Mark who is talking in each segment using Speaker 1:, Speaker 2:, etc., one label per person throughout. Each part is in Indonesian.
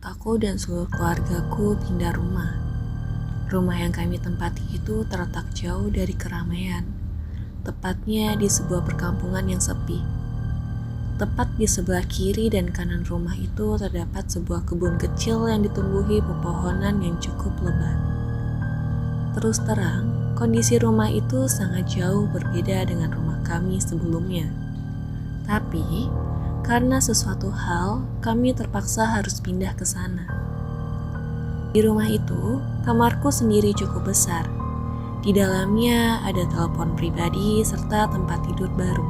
Speaker 1: Aku dan seluruh keluargaku pindah rumah. Rumah yang kami tempati itu terletak jauh dari keramaian, tepatnya di sebuah perkampungan yang sepi. Tepat di sebelah kiri dan kanan rumah itu terdapat sebuah kebun kecil yang ditumbuhi pepohonan yang cukup lebat. Terus terang, kondisi rumah itu sangat jauh berbeda dengan rumah kami sebelumnya. Tapi, karena sesuatu hal, kami terpaksa harus pindah ke sana. Di rumah itu, kamarku sendiri cukup besar. Di dalamnya ada telepon pribadi serta tempat tidur baru.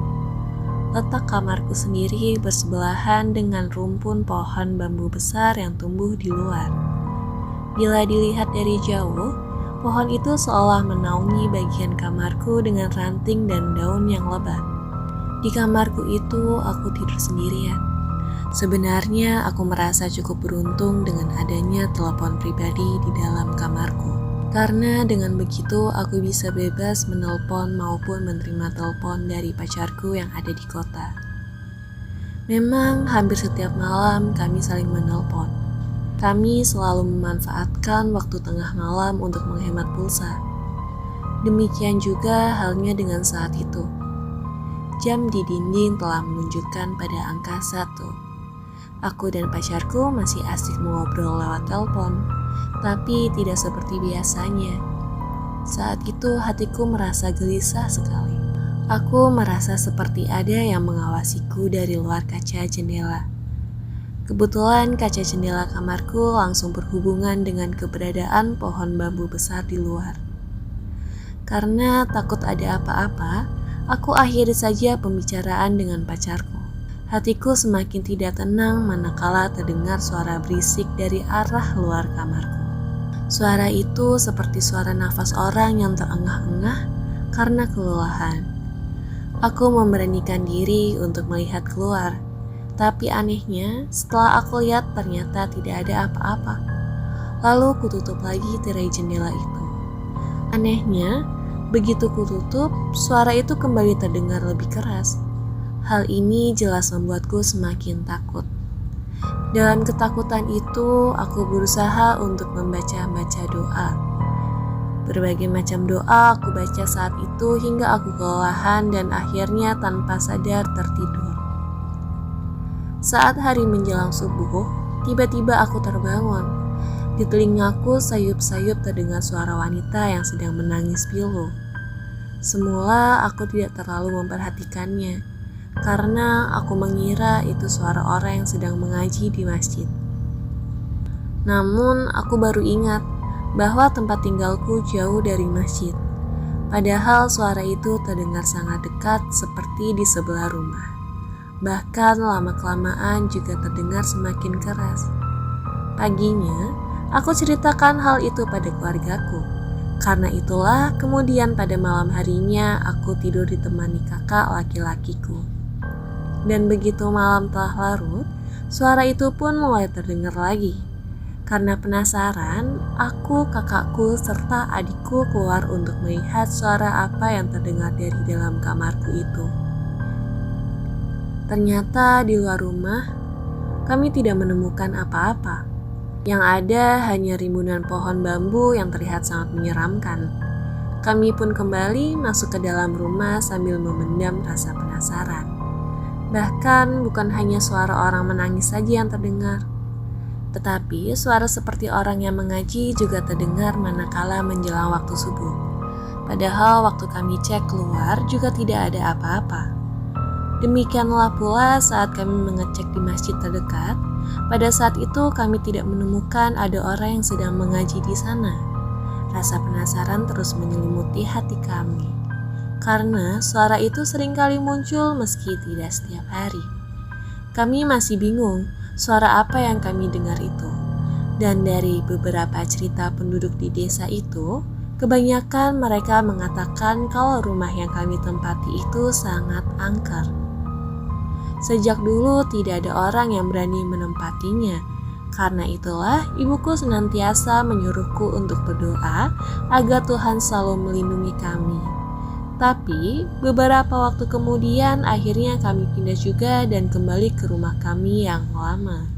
Speaker 1: Letak kamarku sendiri bersebelahan dengan rumpun pohon bambu besar yang tumbuh di luar. Bila dilihat dari jauh, pohon itu seolah menaungi bagian kamarku dengan ranting dan daun yang lebat. Di kamarku itu aku tidur sendirian. Sebenarnya aku merasa cukup beruntung dengan adanya telepon pribadi di dalam kamarku. Karena dengan begitu aku bisa bebas menelpon maupun menerima telepon dari pacarku yang ada di kota. Memang hampir setiap malam kami saling menelpon. Kami selalu memanfaatkan waktu tengah malam untuk menghemat pulsa. Demikian juga halnya dengan saat itu. Jam di dinding telah menunjukkan pada angka 1. Aku dan pacarku masih asik mengobrol lewat telepon, tapi tidak seperti biasanya. Saat itu hatiku merasa gelisah sekali. Aku merasa seperti ada yang mengawasiku dari luar kaca jendela. Kebetulan kaca jendela kamarku langsung berhubungan dengan keberadaan pohon bambu besar di luar. Karena takut ada apa-apa, aku akhiri saja pembicaraan dengan pacarku. Hatiku semakin tidak tenang manakala terdengar suara berisik dari arah luar kamarku. Suara itu seperti suara nafas orang yang terengah-engah karena kelelahan. Aku memberanikan diri untuk melihat keluar, tapi anehnya setelah aku lihat ternyata tidak ada apa-apa. Lalu kututup lagi tirai jendela itu. Anehnya, begitu kututup, suara itu kembali terdengar lebih keras. Hal ini jelas membuatku semakin takut. Dalam ketakutan itu, aku berusaha untuk membaca doa. Berbagai macam doa aku baca saat itu hingga aku kelelahan dan akhirnya tanpa sadar tertidur. Saat hari menjelang subuh, tiba-tiba aku terbangun. Di telingaku sayup-sayup terdengar suara wanita yang sedang menangis pilu. Semula aku tidak terlalu memperhatikannya, karena aku mengira itu suara orang yang sedang mengaji di masjid. Namun aku baru ingat bahwa tempat tinggalku jauh dari masjid. Padahal suara itu terdengar sangat dekat seperti di sebelah rumah. Bahkan lama-kelamaan juga terdengar semakin keras. Paginya, aku ceritakan hal itu pada keluargaku. Karena itulah kemudian pada malam harinya aku tidur ditemani kakak laki-lakiku. Dan begitu malam telah larut, suara itu pun mulai terdengar lagi. Karena penasaran, aku, kakakku, serta adikku keluar untuk melihat suara apa yang terdengar dari dalam kamarku itu. Ternyata di luar rumah, kami tidak menemukan apa-apa. Yang ada hanya rimbunan pohon bambu yang terlihat sangat menyeramkan. Kami pun kembali masuk ke dalam rumah sambil memendam rasa penasaran. Bahkan bukan hanya suara orang menangis saja yang terdengar, tetapi suara seperti orang yang mengaji juga terdengar manakala menjelang waktu subuh. Padahal waktu kami cek keluar juga tidak ada apa-apa. Demikianlah pula saat kami mengecek di masjid terdekat. Pada saat itu kami tidak menemukan ada orang yang sedang mengaji di sana. Rasa penasaran terus menyelimuti hati kami. Karena suara itu seringkali muncul meski tidak setiap hari. Kami masih bingung suara apa yang kami dengar itu. Dan dari beberapa cerita penduduk di desa itu, kebanyakan mereka mengatakan kalau rumah yang kami tempati itu sangat angker. Sejak dulu tidak ada orang yang berani menempatinya. Karena itulah ibuku senantiasa menyuruhku untuk berdoa agar Tuhan selalu melindungi kami. Tapi beberapa waktu kemudian akhirnya kami pindah juga dan kembali ke rumah kami yang lama.